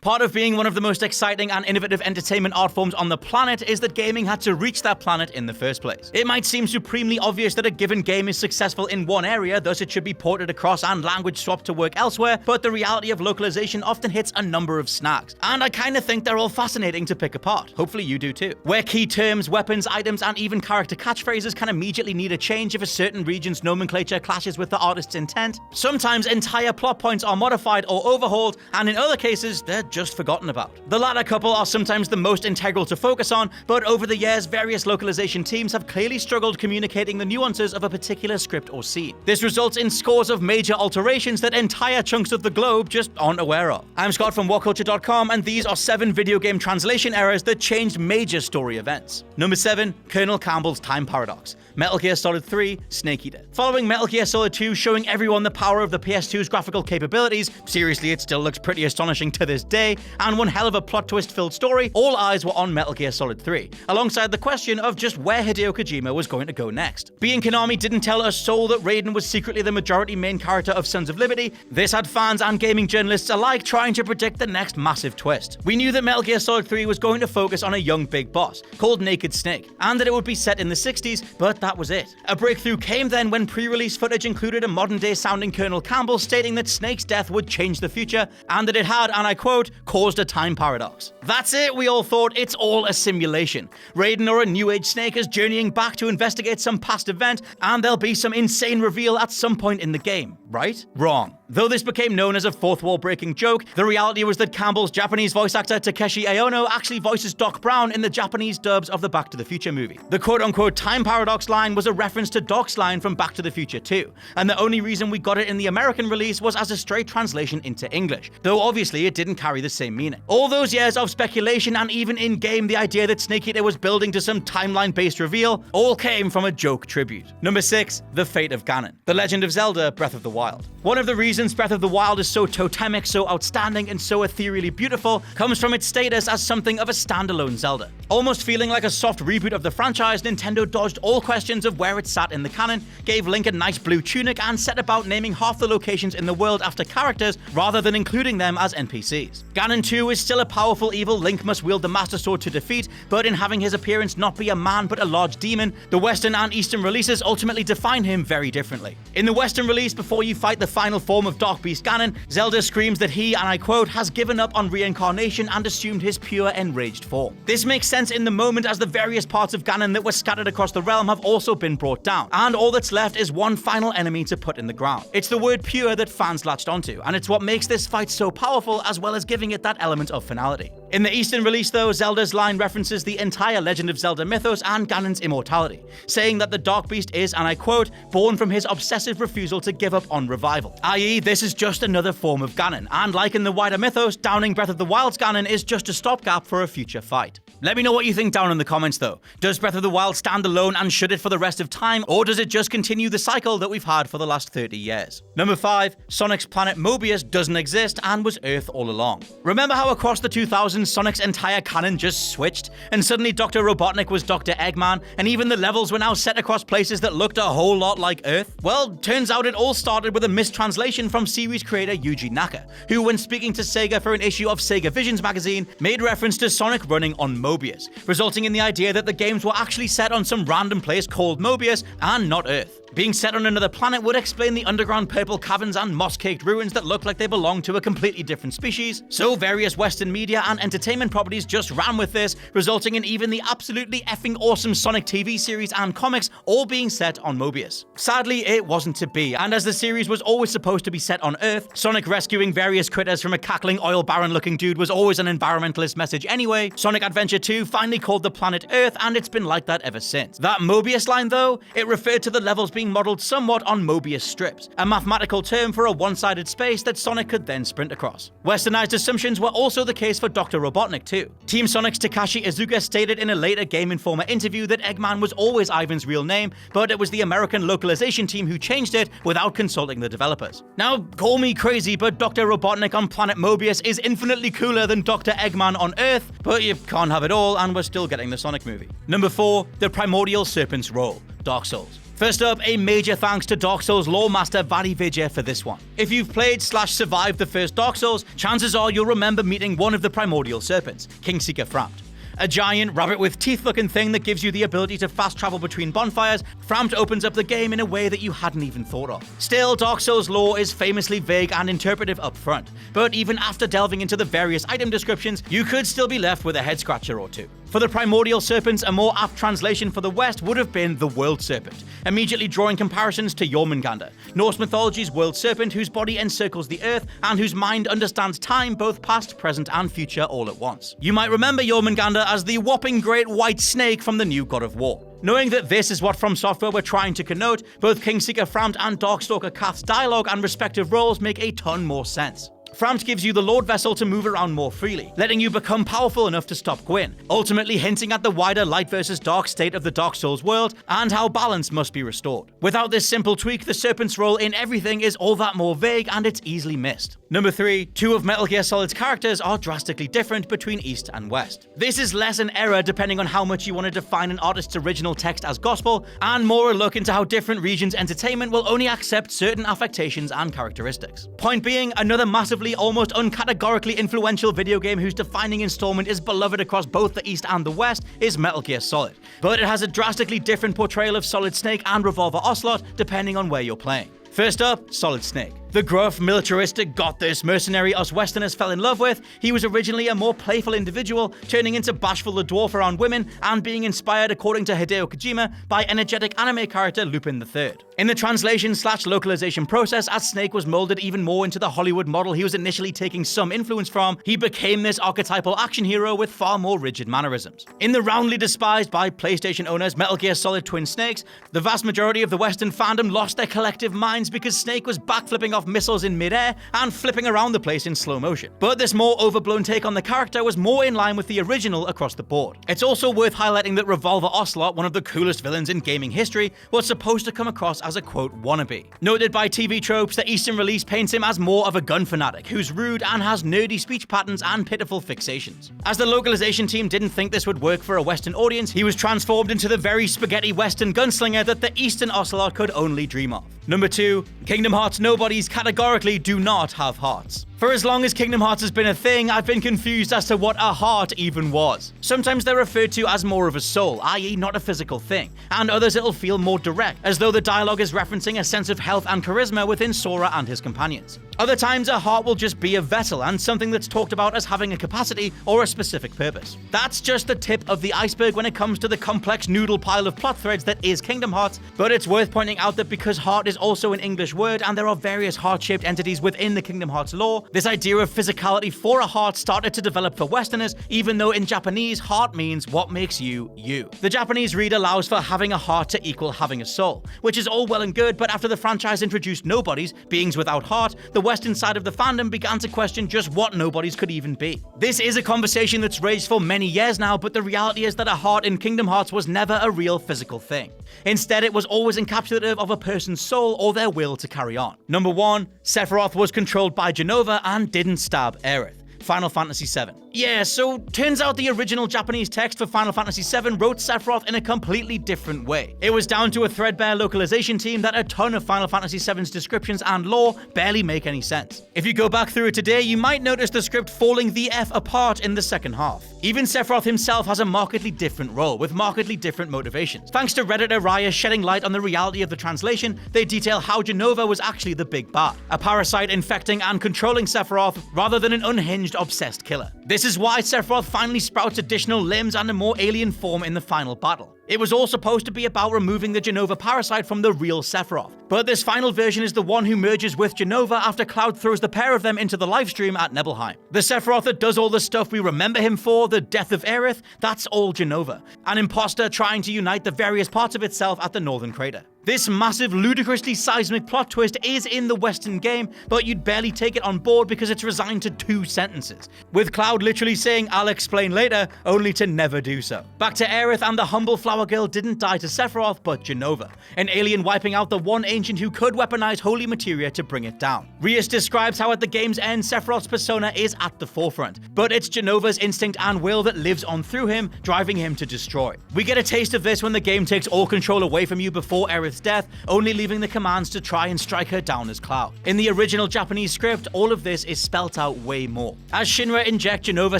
Part of being one of the most exciting and innovative entertainment art forms on the planet is that gaming had to reach that planet in the first place. It might seem supremely obvious that a given game is successful in one area, thus it should be ported across and language swapped to work elsewhere, but the reality of localization often hits a number of snags. And I kinda think they're all fascinating to pick apart. Hopefully you do too. Where key terms, weapons, items, and even character catchphrases can immediately need a change if a certain region's nomenclature clashes with the artist's intent. Sometimes entire plot points are modified or overhauled, and in other cases, they're just forgotten about. The latter couple are sometimes the most integral to focus on, but over the years, various localization teams have clearly struggled communicating the nuances of a particular script or scene. This results in scores of major alterations that entire chunks of the globe just aren't aware of. I'm Scott from WhatCulture.com, and these are 7 video game translation errors that changed major story events. Number 7, Colonel Campbell's time paradox. Metal Gear Solid 3, Snake Eater. Following Metal Gear Solid 2 showing everyone the power of the PS2's graphical capabilities, seriously, it still looks pretty astonishing to this day, and one hell of a plot twist-filled story, all eyes were on Metal Gear Solid 3, alongside the question of just where Hideo Kojima was going to go next. Being Konami didn't tell a soul that Raiden was secretly the majority main character of Sons of Liberty, this had fans and gaming journalists alike trying to predict the next massive twist. We knew that Metal Gear Solid 3 was going to focus on a young big boss, called Naked Snake, and that it would be set in the 60s, but that was it. A breakthrough came then when pre-release footage included a modern-day sounding Colonel Campbell stating that Snake's death would change the future, and that it had, and I quote, caused a time paradox. That's it, we all thought, it's all a simulation. Raiden or a new age Snake is journeying back to investigate some past event, and there'll be some insane reveal at some point in the game, right? Wrong. Though this became known as a fourth wall breaking joke, the reality was that Campbell's Japanese voice actor Takeshi Aono actually voices Doc Brown in the Japanese dubs of the Back to the Future movie. The quote-unquote time paradox line was a reference to Doc's line from Back to the Future 2, and the only reason we got it in the American release was as a straight translation into English, though obviously it didn't carry the same meaning. All those years of speculation and even in-game the idea that Snake Eater was building to some timeline-based reveal all came from a joke tribute. Number 6, The Fate of Ganon. The Legend of Zelda Breath of the Wild. One of the reasons Breath of the Wild is so totemic, so outstanding, and so ethereally beautiful comes from its status as something of a standalone Zelda. Almost feeling like a soft reboot of the franchise, Nintendo dodged all questions of where it sat in the canon, gave Link a nice blue tunic, and set about naming half the locations in the world after characters rather than including them as NPCs. Ganon 2 is still a powerful evil Link must wield the Master Sword to defeat, but in having his appearance not be a man but a large demon, the Western and Eastern releases ultimately define him very differently. In the Western release, before you fight the final form of Dark Beast Ganon, Zelda screams that he, and I quote, has given up on reincarnation and assumed his pure enraged form. This makes sense in the moment as the various parts of Ganon that were scattered across the realm have also been brought down, and all that's left is one final enemy to put in the ground. It's the word pure that fans latched onto, and it's what makes this fight so powerful as well as giving it that element of finality. In the Eastern release though, Zelda's line references the entire Legend of Zelda mythos and Ganon's immortality, saying that the Dark Beast is, and I quote, born from his obsessive refusal to give up on revival, i.e. this is just another form of Ganon, and like in the wider mythos, downing Breath of the Wild's Ganon is just a stopgap for a future fight. Let me know what you think down in the comments though. Does Breath of the Wild stand alone and should it for the rest of time, or does it just continue the cycle that we've had for the last 30 years? Number 5, Sonic's planet Mobius doesn't exist and was Earth all along. Remember how across the 2000s Sonic's entire canon just switched, and suddenly Dr. Robotnik was Dr. Eggman, and even the levels were now set across places that looked a whole lot like Earth? Well, turns out it all started with a mistranslation from series creator Yuji Naka, who when speaking to Sega for an issue of Sega Visions magazine, made reference to Sonic running on Mobius, resulting in the idea that the games were actually set on some random place called Mobius and not Earth. Being set on another planet would explain the underground purple caverns and moss-caked ruins that look like they belong to a completely different species, so various Western media and entertainment properties just ran with this, resulting in even the absolutely effing awesome Sonic TV series and comics all being set on Mobius. Sadly, it wasn't to be, and as the series was always supposed to be set on Earth, Sonic rescuing various critters from a cackling oil baron-looking dude was always an environmentalist message anyway, Sonic Adventure 2 finally called the planet Earth, and it's been like that ever since. That Mobius line though, it referred to the levels being modeled somewhat on Mobius strips, a mathematical term for a one-sided space that Sonic could then sprint across. Westernized assumptions were also the case for Dr. Robotnik too. Team Sonic's Takashi Iizuka stated in a later Game Informer interview that Eggman was always Ivan's real name, but it was the American localization team who changed it without consulting the developers. Now, call me crazy, but Dr. Robotnik on planet Mobius is infinitely cooler than Dr. Eggman on Earth, but you can't have it all, and we're still getting the Sonic movie. Number 4, the primordial serpent's role, Dark Souls. First up, a major thanks to Dark Souls lore master Vali Vijay for this one. If you've played/survived the first Dark Souls, chances are you'll remember meeting one of the primordial serpents, Kingseeker Frampt. A giant, rabbit-with-teeth-looking thing that gives you the ability to fast travel between bonfires, Frampt opens up the game in a way that you hadn't even thought of. Still, Dark Souls lore is famously vague and interpretive up front, but even after delving into the various item descriptions, you could still be left with a head-scratcher or two. For the primordial serpents, a more apt translation for the West would have been the world serpent, immediately drawing comparisons to Jormungandr, Norse mythology's world serpent whose body encircles the earth and whose mind understands time, both past, present, and future all at once. You might remember Jormungandr as the whopping great white snake from the new God of War. Knowing that this is what From Software were trying to connote, both Kingseeker Frampt and Darkstalker Cath's dialogue and respective roles make a ton more sense. Frampt gives you the Lord Vessel to move around more freely, letting you become powerful enough to stop Gwyn, ultimately hinting at the wider light versus dark state of the Dark Souls world and how balance must be restored. Without this simple tweak, the Serpent's role in everything is all that more vague and it's easily missed. Number 3, two of Metal Gear Solid's characters are drastically different between East and West. This is less an error depending on how much you want to define an artist's original text as gospel, and more a look into how different regions' entertainment will only accept certain affectations and characteristics. Point being, another massively, almost uncategorically influential video game whose defining installment is beloved across both the East and the West is Metal Gear Solid, but it has a drastically different portrayal of Solid Snake and Revolver Ocelot depending on where you're playing. First up, Solid Snake. The gruff, militaristic, got-this mercenary us Westerners fell in love with, he was originally a more playful individual, turning into bashful the dwarf around women, and being inspired, according to Hideo Kojima, by energetic anime character Lupin III. In the translation/localization process, as Snake was molded even more into the Hollywood model he was initially taking some influence from, he became this archetypal action hero with far more rigid mannerisms. In the roundly despised by PlayStation owners Metal Gear Solid Twin Snakes, the vast majority of the Western fandom lost their collective minds because Snake was backflipping off missiles in midair and flipping around the place in slow motion. But this more overblown take on the character was more in line with the original across the board. It's also worth highlighting that Revolver Ocelot, one of the coolest villains in gaming history, was supposed to come across as a quote wannabe. Noted by TV tropes, the Eastern release paints him as more of a gun fanatic who's rude and has nerdy speech patterns and pitiful fixations. As the localization team didn't think this would work for a Western audience, he was transformed into the very spaghetti Western gunslinger that the Eastern Ocelot could only dream of. Number 2, Kingdom Hearts nobodies categorically do not have hearts. For as long as Kingdom Hearts has been a thing, I've been confused as to what a heart even was. Sometimes they're referred to as more of a soul, i.e. not a physical thing, and others it'll feel more direct, as though the dialogue is referencing a sense of health and charisma within Sora and his companions. Other times, a heart will just be a vessel and something that's talked about as having a capacity or a specific purpose. That's just the tip of the iceberg when it comes to the complex noodle pile of plot threads that is Kingdom Hearts, but it's worth pointing out that because heart is also an English word and there are various heart-shaped entities within the Kingdom Hearts lore, this idea of physicality for a heart started to develop for Westerners, even though in Japanese, heart means what makes you, you. The Japanese read allows for having a heart to equal having a soul, which is all well and good, but after the franchise introduced nobodies, beings without heart, the Western side of the fandom began to question just what nobodies could even be. This is a conversation that's raged for many years now, but the reality is that a heart in Kingdom Hearts was never a real physical thing. Instead, it was always encapsulative of a person's soul or their will to carry on. Number 1, Sephiroth was controlled by Jenova and didn't stab Aerith. Final Fantasy VII. Yeah, so turns out the original Japanese text for Final Fantasy VII wrote Sephiroth in a completely different way. It was down to a threadbare localization team that a ton of Final Fantasy VII's descriptions and lore barely make any sense. If you go back through it today, you might notice the script falling the F apart in the second half. Even Sephiroth himself has a markedly different role, with markedly different motivations. Thanks to Redditor Raya shedding light on the reality of the translation, they detail how Jenova was actually the big bad, a parasite infecting and controlling Sephiroth rather than an unhinged, obsessed killer. This is why Sephiroth finally sprouts additional limbs and a more alien form in the final battle. It was all supposed to be about removing the Jenova parasite from the real Sephiroth, but this final version is the one who merges with Jenova after Cloud throws the pair of them into the livestream at Nibelheim. The Sephiroth that does all the stuff we remember him for, the death of Aerith, that's all Jenova, an imposter trying to unite the various parts of itself at the Northern Crater. This massive, ludicrously seismic plot twist is in the Western game, but you'd barely take it on board because it's resigned to 2 sentences, with Cloud literally saying, "I'll explain later," only to never do so. Back to Aerith, and the humble flower girl didn't die to Sephiroth, but Jenova, an alien wiping out the one ancient who could weaponize holy materia to bring it down. Rias describes how at the game's end, Sephiroth's persona is at the forefront, but it's Jenova's instinct and will that lives on through him, driving him to destroy. We get a taste of this when the game takes all control away from you before Aerith's Sephiroth's death, only leaving the commands to try and strike her down as Cloud. In the original Japanese script, all of this is spelt out way more. As Shinra inject Jenova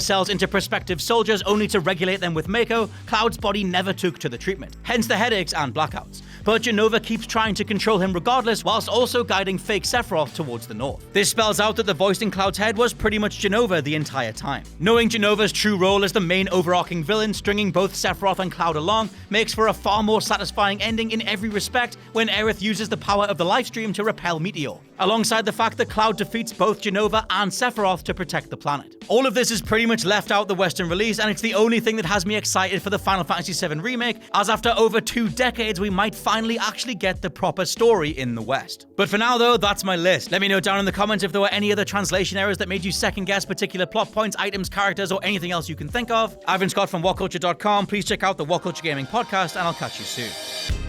cells into prospective soldiers only to regulate them with Mako, Cloud's body never took to the treatment, hence the headaches and blackouts. But Jenova keeps trying to control him regardless, whilst also guiding fake Sephiroth towards the north. This spells out that the voice in Cloud's head was pretty much Jenova the entire time. Knowing Jenova's true role as the main overarching villain, stringing both Sephiroth and Cloud along, makes for a far more satisfying ending in every respect when Aerith uses the power of the lifestream to repel Meteor, alongside the fact that Cloud defeats both Jenova and Sephiroth to protect the planet. All of this is pretty much left out the Western release, and it's the only thing that has me excited for the Final Fantasy VII Remake, as after over 2 decades we might finally actually get the proper story in the West. But for now though, that's my list. Let me know down in the comments if there were any other translation errors that made you second guess particular plot points, items, characters, or anything else you can think of. I've been Scott from WhatCulture.com. Please check out the WhatCulture Gaming Podcast, and I'll catch you soon.